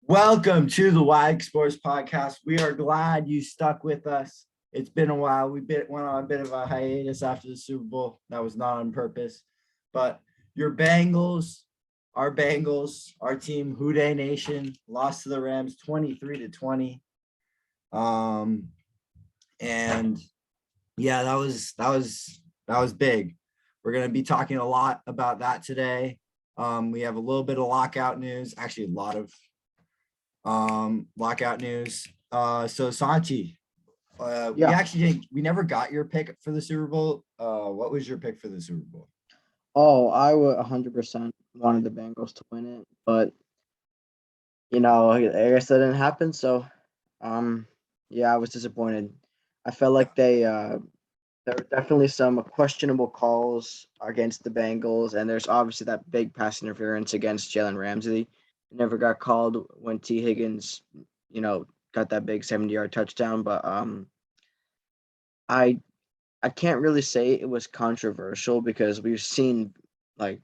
Welcome to the WAG Sports Podcast. We are glad you stuck with us. It's been a while. Went on a bit of a hiatus after the Super Bowl. That was not on purpose. But your Bengals, our team, Houday Nation, lost to the Rams 23-20. And yeah, that was big. We're gonna be talking a lot about that today. We have a little bit of lockout news, actually a lot of lockout news. So Santi, we never got your pick for the Super Bowl. What was your pick for the Super Bowl? Oh, I would 100% wanted the Bengals to win it, but I guess that didn't happen. So, yeah, I was disappointed. I felt like there were definitely some questionable calls against the Bengals, and there's obviously that big pass interference against Jalen Ramsey. It never got called when T. Higgins, got that big 70-yard touchdown. But I can't really say it was controversial because we've seen like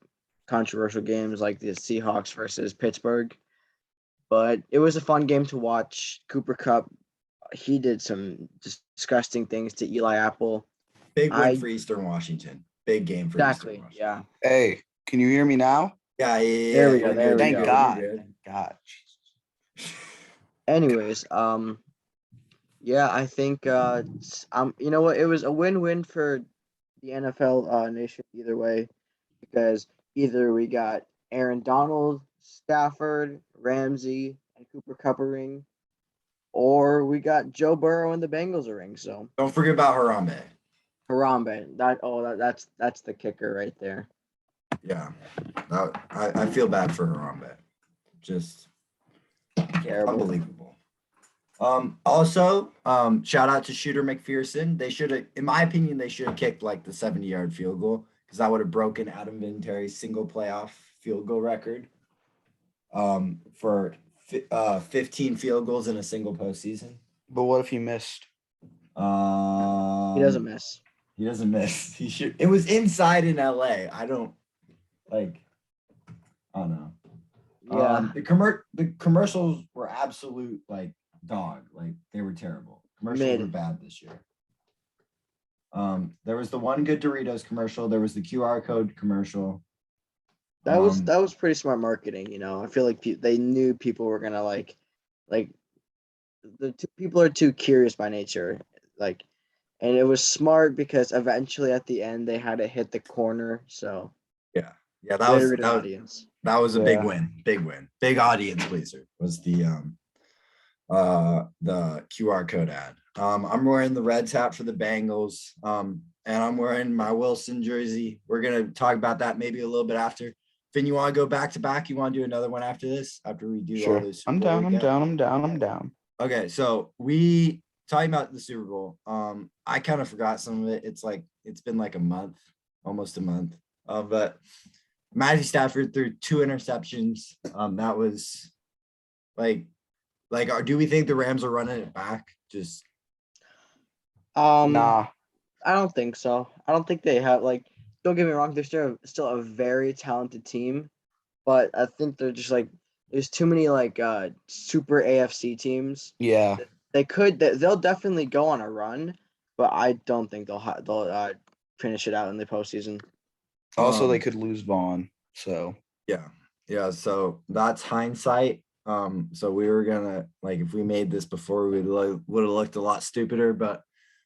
controversial games like the Seahawks versus Pittsburgh, but it was a fun game to watch. Cooper Cup, he did some disgusting things to Eli Apple. Big win for Eastern Washington. Big game for Exactly. Eastern Washington. Yeah. Hey, can you hear me now? Yeah. There we go. Thank God. Thank God. Anyways, yeah, I think you know what? It was a win-win for the NFL nation either way, because either we got Aaron Donald, Stafford, Ramsey, and Cooper Kupp a ring, or we got Joe Burrow and the Bengals a ring. So Don't forget about Harambe. That's the kicker right there. Yeah, I feel bad for Harambe. Just Terrible. Unbelievable. Also, shout out to Shooter McPherson. They should have, in my opinion, they should have kicked like the 70-yard field goal because that would have broken Adam Vinatieri's single playoff field goal record. For 15 field goals in a single postseason. But what if he missed? He doesn't miss. He doesn't miss. He should. It was inside in LA. I don't know. Yeah. The commercials were absolute like dog. Like they were terrible. Commercials were bad this year. There was the one good Doritos commercial. There was the QR code commercial. That was pretty smart marketing. I feel like they knew people were gonna like people are too curious by nature, and it was smart because eventually at the end they had to hit the corner. So yeah, that was a big win. Big audience pleaser was the QR code ad. I'm wearing the Reds hat for the Bengals, and I'm wearing my Wilson jersey. We're gonna talk about that maybe a little bit after. Finn, you want to go back to back? You want to do another one after this? After we do all this? I'm down. Okay, so we talking about the Super Bowl. I kind of forgot some of it. It's been like a month, almost a month. But Matthew Stafford threw 2 interceptions. That was do we think the Rams are running it back? Just nah. I don't think so. I don't think they have don't get me wrong, they're still a very talented team, but I think they're just there's too many super AFC teams. Yeah. They'll definitely go on a run, but I don't think they'll finish it out in the postseason. Also, they could lose Vaughn. So yeah. So that's hindsight. So we were gonna if we made this before, we would have looked a lot stupider, but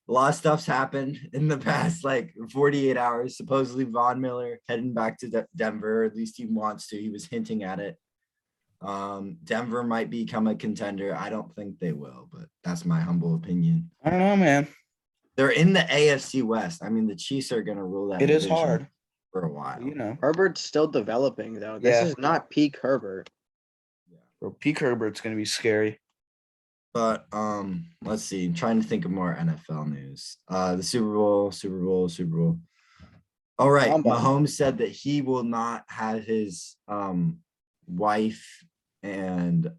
a lot of stuff's happened in the past 48 hours. Supposedly Von Miller heading back to Denver. At least he wants to. He was hinting at it. Denver might become a contender. I don't think they will, but that's my humble opinion. I don't know, man. They're in the AFC West. I mean, the Chiefs are gonna rule that. It is hard for a while. Herbert's still developing though. This is not peak Herbert. Yeah. Bro, peak Herbert's gonna be scary. But let's see. I'm trying to think of more NFL news. The Super Bowl. All right. Mahomes said that he will not have his wife and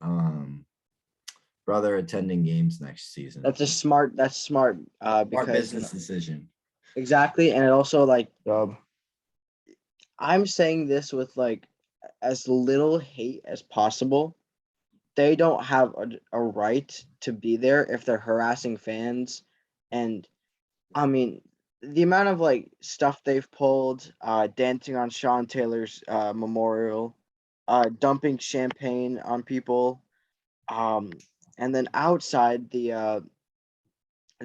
brother attending games next season. That's smart because smart business decision. Exactly. And it also Dub. I'm saying this with as little hate as possible. they don't have a right to be there if they're harassing fans. And I mean, the amount of like stuff they've pulled, dancing on Sean Taylor's memorial, dumping champagne on people, and then outside the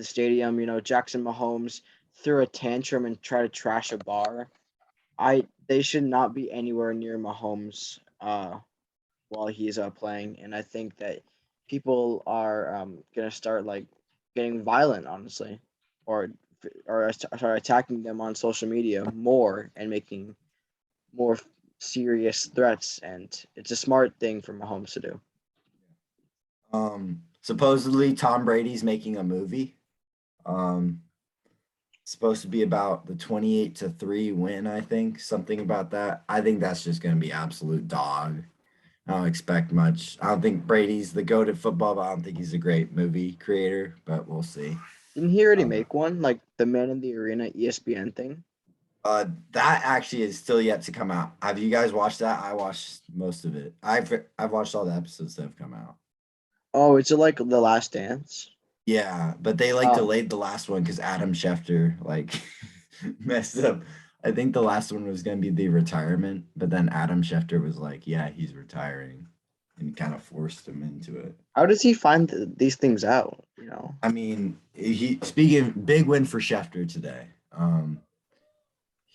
stadium, Jackson Mahomes threw a tantrum and tried to trash a bar. They should not be anywhere near Mahomes while he's playing, and I think that people are gonna start like getting violent, honestly, or start attacking them on social media more and making more serious threats, and it's a smart thing for Mahomes to do. Supposedly Tom Brady's making a movie. Supposed to be about the 28-3 win, I think. Something about that. I think that's just gonna be absolute dog. I don't expect much. I don't think Brady's the GOAT at football, but I don't think he's a great movie creator, but we'll see. Didn't he already Uh, make one, like the Man in the Arena ESPN thing? that actually is still yet to come out. Have you guys watched that? I watched most of it. I've watched all the episodes that have come out. Oh, is it like The Last Dance? Yeah, but they like Oh, delayed the last one because Adam Schefter like messed up. I think the last one was gonna be the retirement, but then Adam Schefter was like, "Yeah, he's retiring," and kind of forced him into it. how does he find these things out? I mean, he speaking big win for Schefter today.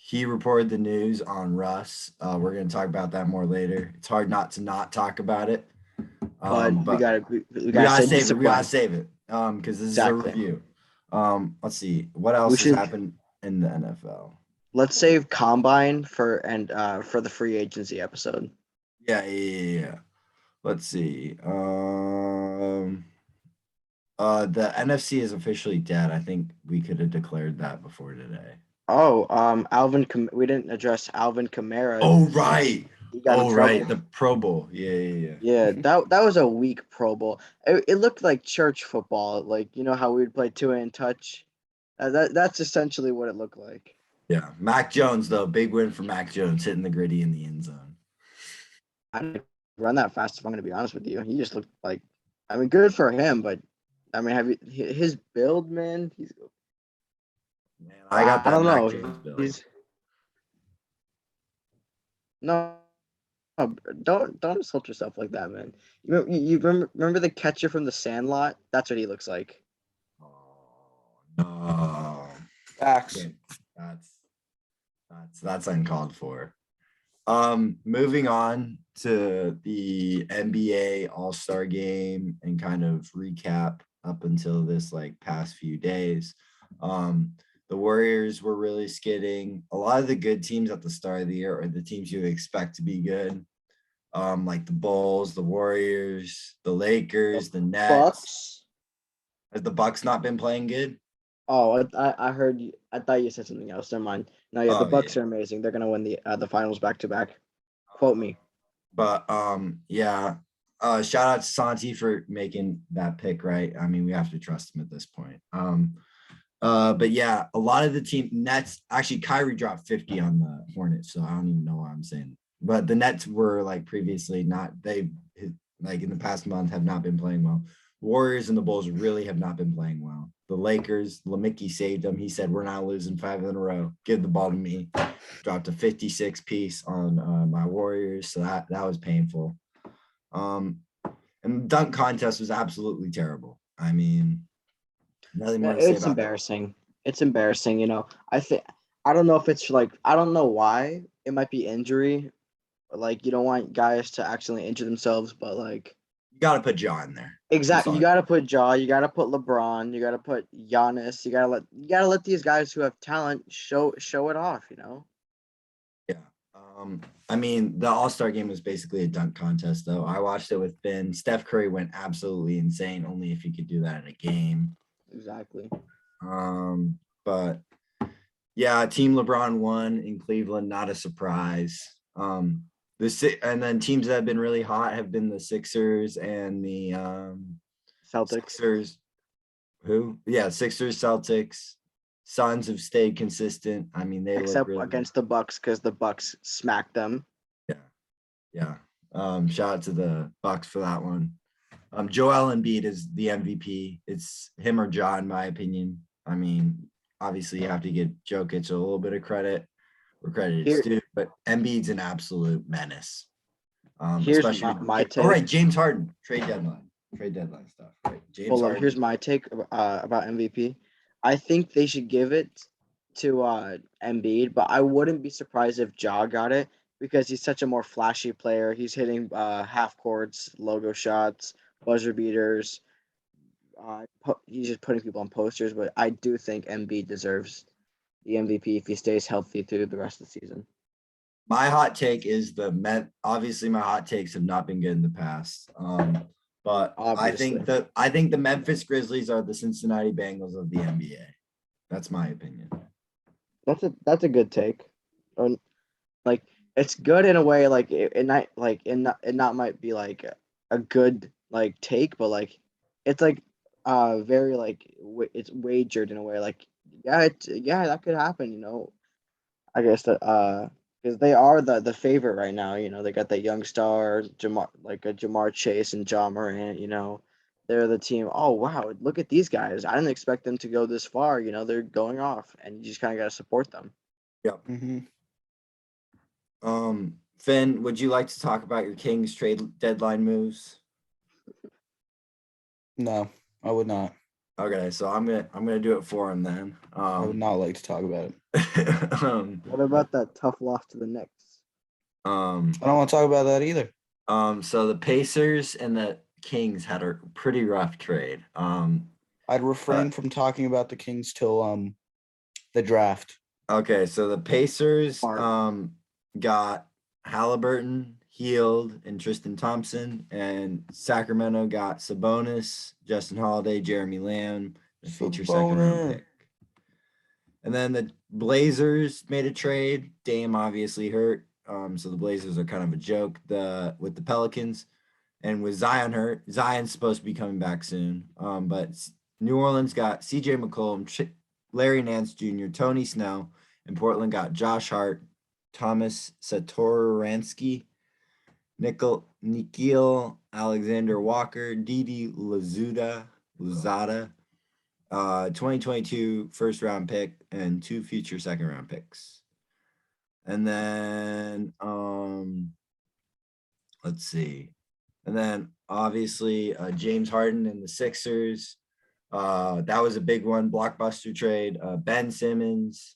He reported the news on Russ. We're gonna talk about that more later. It's hard not to not talk about it. But we But gotta we we gotta gotta stay save it. We gotta disciplined. save it. Because this is a Exactly. review. Let's see what We else has should happened in the NFL. let's save combine for the free agency episode. Yeah. Let's see. The NFC is officially dead. I think we could have declared that before today. Oh, we didn't address Alvin Kamara. Oh right. He got in Oh right. trouble. The Pro Bowl. Yeah. Yeah, that was a weak Pro Bowl. It looked like church football, like how we would play two-hand touch. That's essentially what it looked like. Yeah. Mac Jones though, big win for Mac Jones hitting the gritty in the end zone. I didn't run that fast. If I'm going to be honest with you, he just looked like. I mean, good for him, but I mean, have you his build, man? Man, I got I that don't Mac know. Jones build. He's no, don't insult yourself like that, man. You remember the catcher from the Sandlot? That's what he looks like. Oh no. Facts. Yeah, that's uncalled for. Moving on to the NBA All-Star game and kind of recap up until this like past few days. The Warriors were really skidding. A lot of the good teams at the start of the year are the teams you expect to be good. Like the Bulls, the Warriors, the Lakers, the Nets. Bucks. Has the Bucks not been playing good? Oh, I heard you. I thought you said something else. Never mind. No, yeah, the Oh, Bucks yeah. are amazing. They're gonna win the finals back to back. Quote me. But yeah. Shout out to Santi for making that pick, right? I mean, we have to trust him at this point. But yeah, a lot of the team Nets actually Kyrie dropped 50 on the Hornets, so I don't even know what I'm saying. But the Nets were like previously like in the past month have not been playing well. Warriors and the Bulls really have not been playing well. The Lakers, Lamicki saved them. He said, "We're not losing 5 in a row. Give the ball to me." Dropped a 56 piece on my Warriors, so that was painful. And the dunk contest was absolutely terrible. I mean, nothing more to say It's about that. embarrassing. It's embarrassing. I don't know if it's like I don't know why it might be injury. Like you don't want guys to accidentally injure themselves, but like You got to put Ja in there. exactly, you got to put Ja, you got to put LeBron, you got to put Giannis, you got to let these guys who have talent show it off. Yeah. I mean, the All-Star game was basically a dunk contest, though. I watched it with Ben. Steph Curry went absolutely insane, only if he could do that in a game. Exactly. But yeah, Team LeBron won in Cleveland, not a surprise. And then teams that have been really hot have been the Sixers and the Celtics. Sixers. Who? Yeah, Sixers, Celtics. Suns have stayed consistent. I mean, they Except look really against the Bucks because the Bucks smacked them. Yeah. Shout out to the Bucks for that one. Joellenbead is the MVP. It's him or Ja, in my opinion. I mean, obviously you have to give Jokic a little bit of credit where credit is Here, due, but Embiid's an absolute menace. here's Especially my all right, take. James Harden, trade deadline stuff. Right. James Well, here's Harden. my take about MVP. I think they should give it to Embiid, but I wouldn't be surprised if Ja got it because he's such a more flashy player. He's hitting half courts, logo shots, buzzer beaters. He's just putting people on posters, but I do think Embiid deserves the MVP if he stays healthy through the rest of the season. My hot take is the Met. Obviously, my hot takes have not been good in the past. But Obviously. I think the Memphis Grizzlies are the Cincinnati Bengals of the NBA. That's my opinion. That's a good take. Or, like it's good in a way, like it not like it not might be like a good like take, but like it's like very like it's wagered in a way, like yeah, that could happen, I guess that because they are the favorite right now. They got that young star Jamar, like a Jamar Chase and John Morant. They're the team. Oh wow, look at these guys! I didn't expect them to go this far. They're going off, and you just kind of got to support them. Yep. Mm-hmm. Finn, would you like to talk about your Kings trade deadline moves? No, I would not. Okay, so I'm gonna do it for him then. I would not like to talk about it. What about that tough loss to the Knicks? I don't want to talk about that either. So the Pacers and the Kings had a pretty rough trade. I'd refrain from talking about the Kings till the draft. Okay, so the Pacers Smart. got Halliburton, Heald, and Tristan Thompson, and Sacramento got Sabonis, Justin Holiday, Jeremy Lamb, the future second round pick. And then the Blazers made a trade. Dame obviously hurt. So the Blazers are kind of a joke with the Pelicans. And with Zion hurt, Zion's supposed to be coming back soon. But New Orleans got CJ McCollum, Larry Nance Jr., Tony Snell, and Portland got Josh Hart, Thomas Satoransky, Nikhil Alexander Walker, Didi Luzada, 2022 first round pick, and 2 future second round picks. And then let's see. And then obviously James Harden and the Sixers. That was a big one, blockbuster trade. Ben Simmons,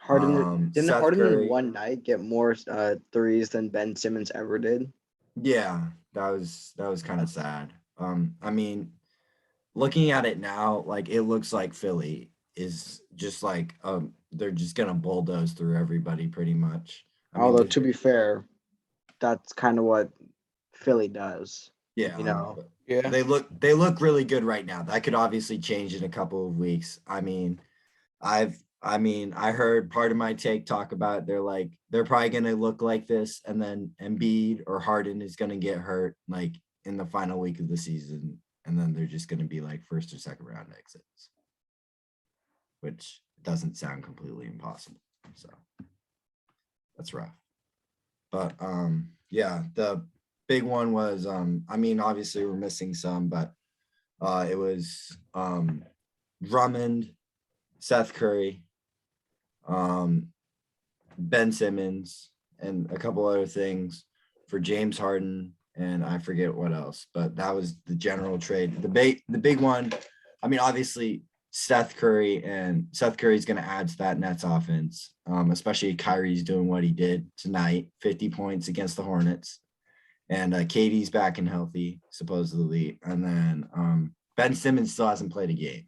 Didn't Seth Harden in Curry. one night get more threes than Ben Simmons ever did? Yeah, that was kind of sad. I mean, looking at it now, like it looks like Philly is just like they're just gonna bulldoze through everybody pretty much. I mean, Although to be fair, that's kind of what Philly does. yeah, You know, but Yeah. they look really good right now. That could obviously change in a couple of weeks. I mean, I heard part of my take talk about they're probably gonna look like this, and then Embiid or Harden is gonna get hurt like in the final week of the season, and then they're just gonna be like first or second round exits, which doesn't sound completely impossible. So that's rough. But yeah, the big one was I mean, obviously we're missing some, but it was Drummond, Seth Curry, Ben Simmons, and a couple other things for James Harden, and I forget what else, but that was the general trade. The big one, I mean, obviously Seth Curry's going to add to that Nets offense, especially Kyrie's doing what he did tonight, 50 points against the Hornets, and KD's back and healthy supposedly, and then Ben Simmons still hasn't played a game.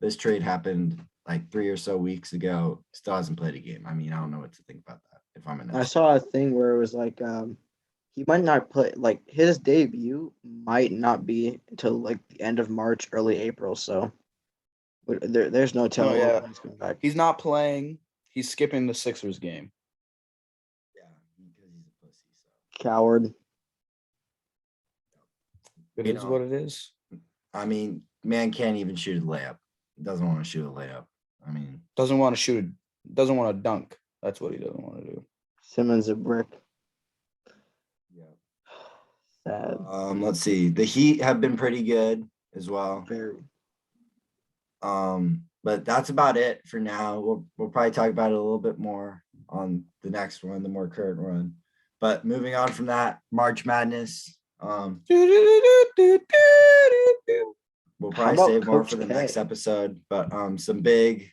This trade happened like 3 or so weeks ago. Still hasn't played a game. I mean, I don't know what to think about that. If I'm an I saw a thing where it was like he might not play, like his debut might not be until like the end of March, early April. So there's no Oh telling yeah. when he's coming back. He's not playing. He's skipping the Sixers game. Yeah, because he's a pussy. So Coward. It You is know. what it is. I mean, man can't even shoot a layup. Doesn't want to shoot a layup. I mean, Doesn't want to shoot. Doesn't want to dunk. That's what he doesn't want to do. Simmons a brick. yeah. Sad. Let's see. The Heat have been pretty good as well. Very. But that's about it for now. We'll probably talk about it a little bit more on the next one, the more current one. But moving on from that, March Madness. We'll How probably about save more Coach for the K? next episode. But some big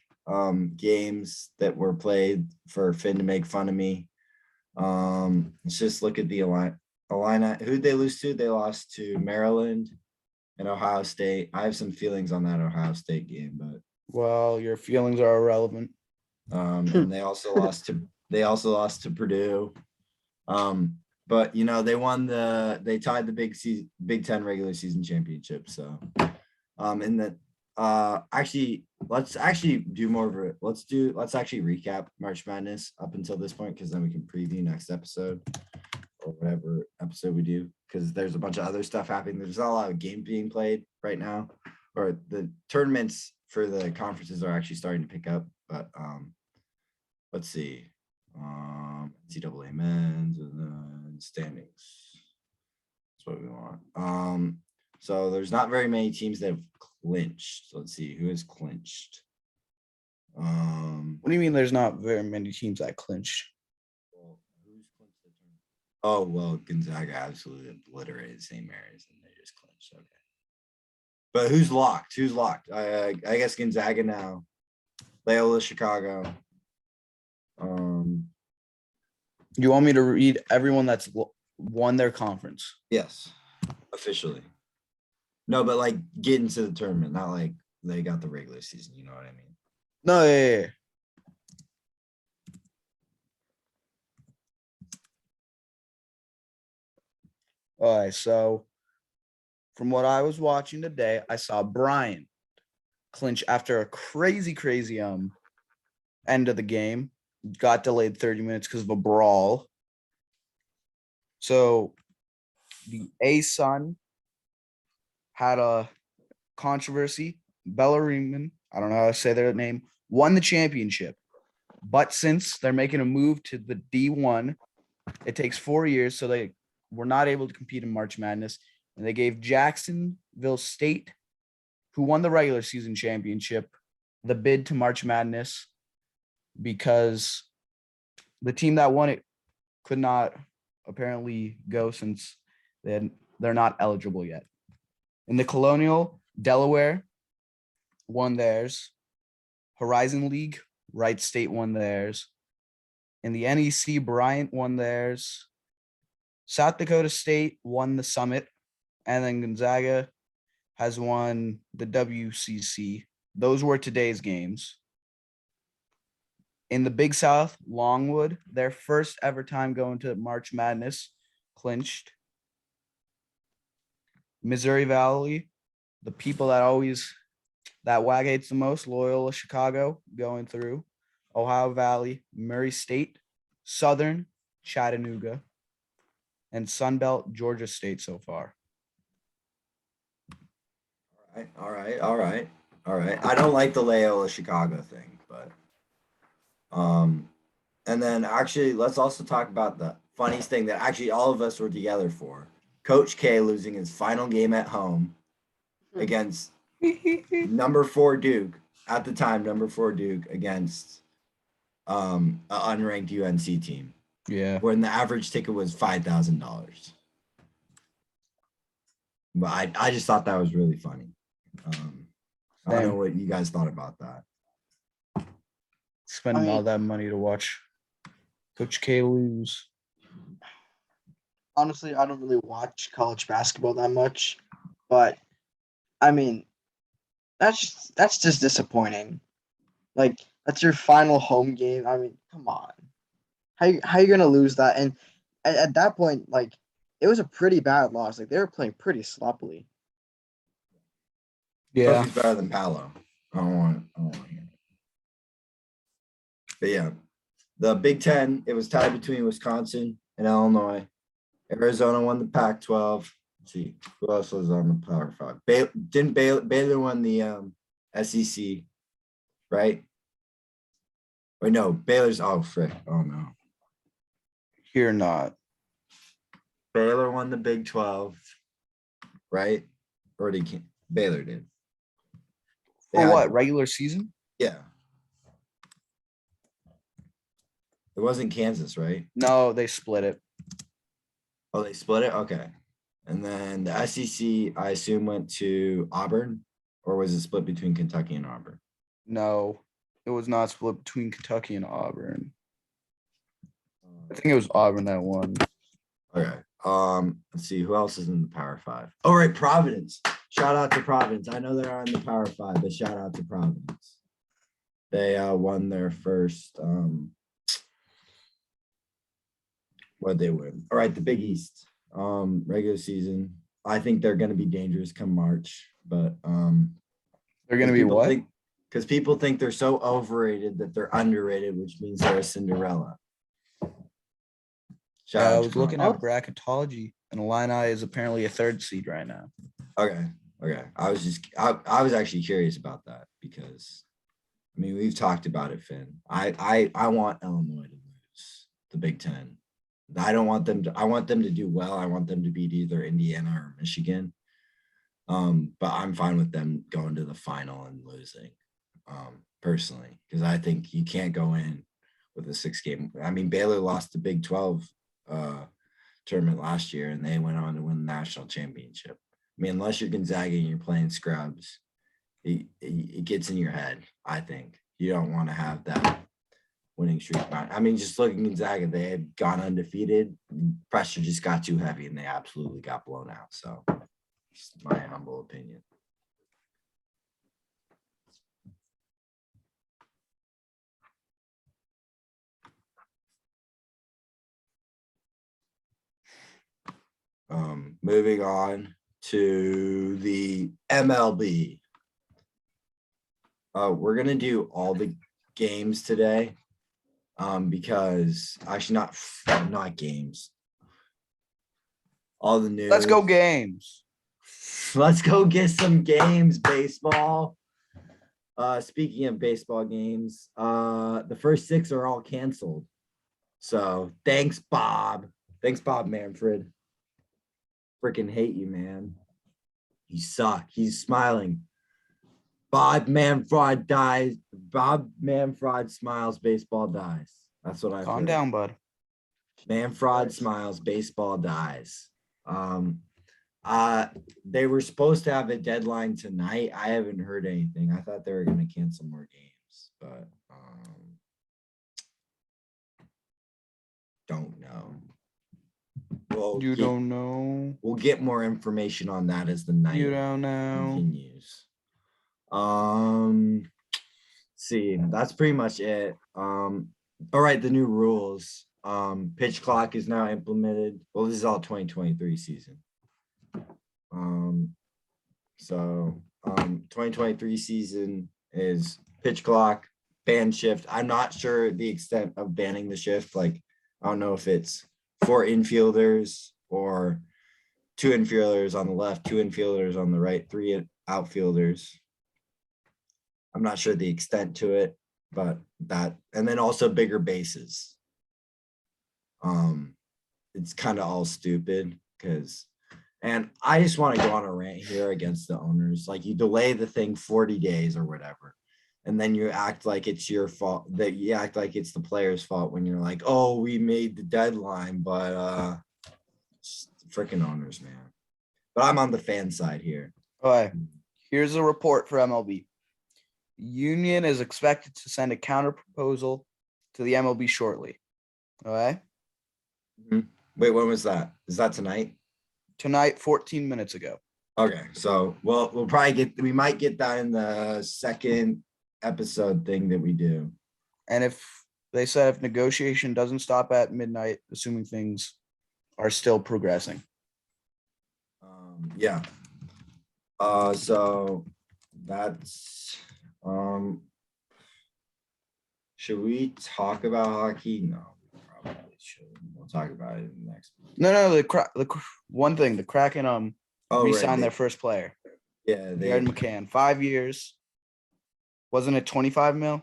games that were played for Finn to make fun of me. Let's just look at the Illini. Who'd they lose to? They lost to Maryland and Ohio State. I have some feelings on that Ohio State game, but Well, your feelings are irrelevant. and they also lost to Purdue. But you know, they tied the Big Ten regular season championship. So actually let's actually do more of it. Let's actually recap March Madness up until this point, because then we can preview next episode or whatever episode we do, because there's a bunch of other stuff happening. There's not a lot of games being played right now, or the tournaments for the conferences are actually starting to pick up. But let's see. NCAA men's and standings. That's what we want. So there's not very many teams that have clinched. So let's see who has clinched. What do you mean there's not very many teams that clinched? Well, who's clinched the tournament? Oh well, Gonzaga absolutely obliterated St. Mary's and they just clinched. Okay. But who's locked? Who's locked? I guess Gonzaga now. Loyola Chicago. You want me to read everyone that's won their conference? Yes, officially. No, but like get into the tournament, not like they got the regular season. You know what I mean? No, yeah. All right, so from what I was watching today, I saw Bryant clinch after a crazy end of the game. Got delayed 30 minutes because of a brawl. So the A-Sun had a controversy. Bellarmine, I don't know how to say their name, won the championship. But since they're making a move to the D1, it takes 4 years, so they were not able to compete in March Madness. And they gave Jacksonville State, who won the regular season championship, the bid to March Madness because the team that won it could not apparently go since they're not eligible yet. In the Colonial, Delaware won theirs. Horizon League, Wright State won theirs. In the NEC, Bryant won theirs. South Dakota State won the Summit. And then Gonzaga has won the WCC. Those were today's games. In the Big South, Longwood, their first ever time going to March Madness, clinched. Missouri Valley, the people that WAG hates the most, Loyola Chicago, going through. Ohio Valley, Murray State, Southern, Chattanooga, and Sunbelt, Georgia State so far. All right. I don't like the Loyola Chicago thing, but and then actually let's also talk about the funniest thing that actually all of us were together for. Coach K losing his final game at home against number 4 Duke at the time, against an unranked UNC team. Yeah. When the average ticket was $5,000. But I just thought that was really funny. I don't know what you guys thought about that. Spending all that money to watch Coach K lose. Honestly, I don't really watch college basketball that much, but I mean, that's just disappointing. Like, that's your final home game. I mean, come on. How you gonna lose that? And at that point, like, it was a pretty bad loss. Like, they were playing pretty sloppily. Yeah. Trophy's better than Palo. I don't want to hear it. But yeah, the Big Ten, it was tied between Wisconsin and Illinois. Arizona won the Pac-12. Let's see, who else was on the Power 5? Baylor won the SEC, right? Or no, Baylor's frick. Oh no. You're not. Baylor won the Big 12, right? Or did Baylor did? They For had- what? Regular season? Yeah. It wasn't Kansas, right? No, they split it. Oh, they split it? Okay. And then the SEC, I assume, went to Auburn, or was it split between Kentucky and Auburn? No, it was not split between Kentucky and Auburn. I think it was Auburn that won. Okay. Let's see who else is in the Power Five. All right, Providence. Shout out to Providence. I know they're in the Power Five, but shout out to Providence. They won their first what they win. All right, the Big East. Regular season. I think they're gonna be dangerous come March, but They're gonna be what? Because people think they're so overrated that they're underrated, which means they're a Cinderella. Shout Yeah, I out was to looking Providence. at bracketology, and Illini is apparently a 3rd seed right now. Okay. I was actually curious about that because I mean we've talked about it, Finn. I want Illinois to lose the Big Ten. I don't want them to, I want them to do well. I want them to beat either Indiana or Michigan. But I'm fine with them going to the final and losing. Personally, because I think you can't go in with a 6-game. I mean, Baylor lost the Big 12 tournament last year and they went on to win the national championship. I mean, unless you're Gonzaga and you're playing scrubs, it gets in your head. I think you don't want to have that winning streak. I mean, just looking at Gonzaga, they had gone undefeated. Pressure just got too heavy and they absolutely got blown out. So, just my humble opinion. Moving on to the MLB. We're gonna do all the games today. Because actually not games. All the news. Let's go games. Let's go get some games, baseball. Speaking of baseball games, the first 6 are all canceled. So thanks, Bob. Thanks, Bob Manfred. Freaking hate you, man. You suck. He's smiling. Bob Manfred dies. Bob Manfred smiles, baseball dies. That's what I Calm down, bud. Manfred smiles, baseball dies. They were supposed to have a deadline tonight. I haven't heard anything. I thought they were going to cancel more games, but don't know. Don't know. We'll get more information on that as the night You don't know. continues. See, that's pretty much it. All right, the new rules. Pitch clock is now implemented. Well, this is all 2023 season. 2023 season is pitch clock, ban shift. I'm not sure the extent of banning the shift. Like, I don't know if it's 4 infielders or 2 infielders on the left, 2 infielders on the right, 3 outfielders. I'm not sure the extent to it, but that, and then also bigger bases. It's kind of all stupid because, and I just want to go on a rant here against the owners. Like, you delay the thing 40 days or whatever, and then you act like it's your fault, that you act like it's the player's fault when you're like, oh, we made the deadline, but freaking owners, man. But I'm on the fan side here. All right. Here's a report for MLB. Union is expected to send a counter proposal to the MLB shortly. All right. Wait, when was that? Is that tonight? Tonight, 14 minutes ago. Okay, so we'll probably we might get that in the second episode thing that we do. And if they said if negotiation doesn't stop at midnight, assuming things are still progressing. Yeah. So that's should we talk about hockey? No, we probably shouldn't. We'll talk about it in the next. No, the one thing, the Kraken re-signed their first player. Yeah, Jared McCann, 5 years. Wasn't it 25 mil?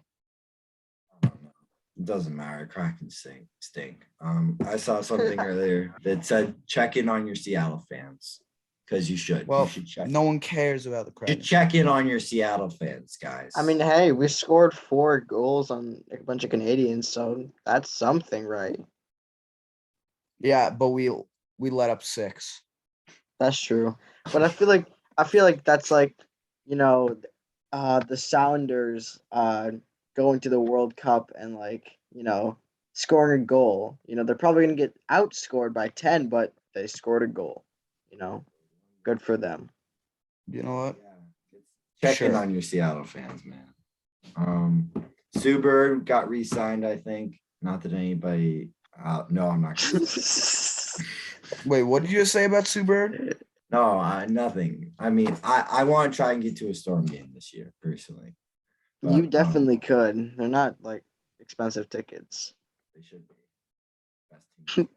It doesn't matter. Kraken stink. I saw something earlier that said check in on your Seattle fans because you should. Well, You should check. no one cares about the You Kraken. check in on your Seattle fans, guys. I mean, hey, we scored 4 goals on a bunch of Canadians, so that's something, right? Yeah, but we let up 6. That's true. But I feel like that's like, you know, the Sounders going to the World Cup and like, scoring a goal. They're probably gonna get outscored by 10, but they scored a goal. Good for them. You know what? Check in Sure. on your Seattle fans, man. Suber got re-signed, I think. Not that anybody. No, I'm not. Wait, what did you just say about Sue Bird? No, nothing. I mean, I want to try and get to a Storm game this year, personally. You But, definitely could. They're not like expensive tickets. they should be. Best team.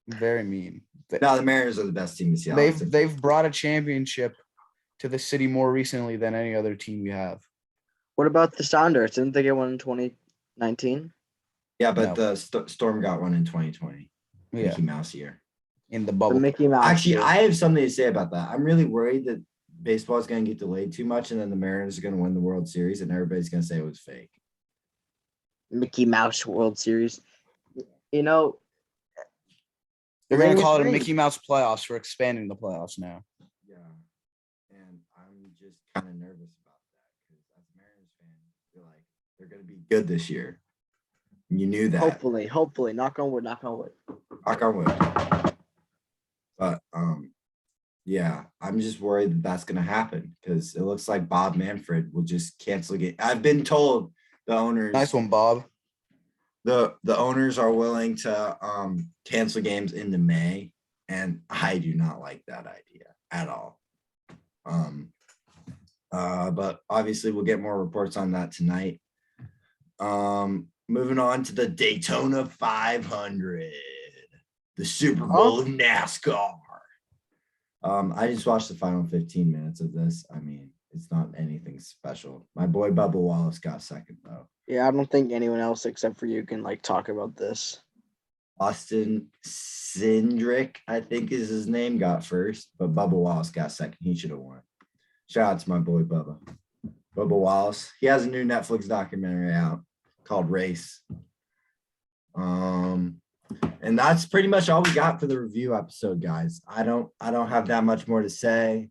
Very mean. No, the Mariners are the best team in Seattle. They've brought a championship to the city more recently than any other team we have. What about the Sounders? Didn't they get one in 2019? Yeah, but No. the Storm got one in 2020. Yeah, Mickey Mouse year. in the The bubble. Mickey Mouse. Actually, year. I have something to say about that. I'm really worried that baseball is going to get delayed too much, and then the Mariners are going to win the World Series, and everybody's going to say it was fake. Mickey Mouse World Series. You know, They're going to call it a Ring- Mickey Mouse playoffs for expanding the playoffs now. Yeah, and I'm just kind of nervous about that because as a Mariners fan, I feel like they're going to be good this year. You knew that. hopefully, knock on wood, knock on wood. Knock on wood. But yeah, I'm just worried that that's going to happen because it looks like Bob Manfred will just cancel game. I've been told the owners. Nice one, Bob. The owners are willing to cancel games into May, and I do not like that idea at all. But obviously we'll get more reports on that tonight. Moving on to the Daytona 500, the Super Bowl of NASCAR. I just watched the final 15 minutes of this. I mean, it's not anything special. My boy Bubba Wallace got second though. Yeah, I don't think anyone else except for you can like talk about this. Austin Cindric, I think is his name, got first, but Bubba Wallace got second. He should have won. Shout out to my boy Bubba. Bubba Wallace. He has a new Netflix documentary out called Race. And that's pretty much all we got for the review episode, guys. I don't have that much more to say.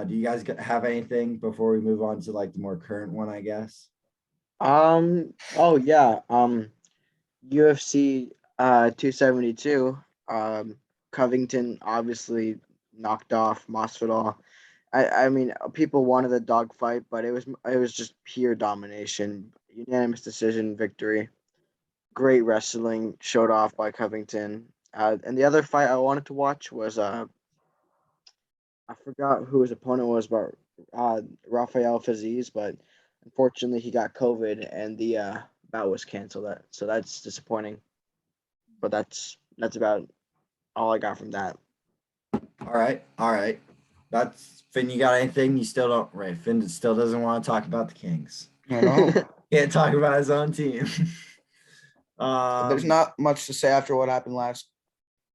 Do you guys have anything before we move on to like the more current one, I guess? Oh yeah. UFC 272. Covington obviously knocked off Masvidal. I mean, people wanted a dogfight, but it was just pure domination, unanimous decision victory. Great wrestling showed off by Covington. And the other fight I wanted to watch was I forgot who his opponent was, but Rafael Fiziev, but unfortunately he got COVID and the bout was canceled. So that's disappointing. But that's about all I got from that. All right. That's Finn. You got anything? You still don't, right? Finn still doesn't want to talk about the Kings. I know. Can't talk about his own team. There's not much to say after what happened last.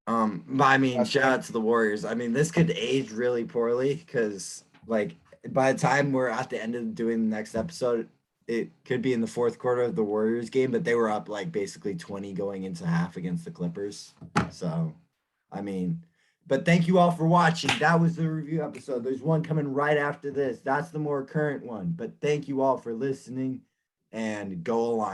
But I mean, shout out to the Warriors. I mean, this could age really poorly because, like, by the time we're at the end of doing the next episode, it could be in the fourth quarter of the Warriors game, but they were up like basically 20 going into half against the Clippers. So, I mean, but thank you all for watching. That was the review episode. There's one coming right after this. That's the more current one. But thank you all for listening, and go Alliance.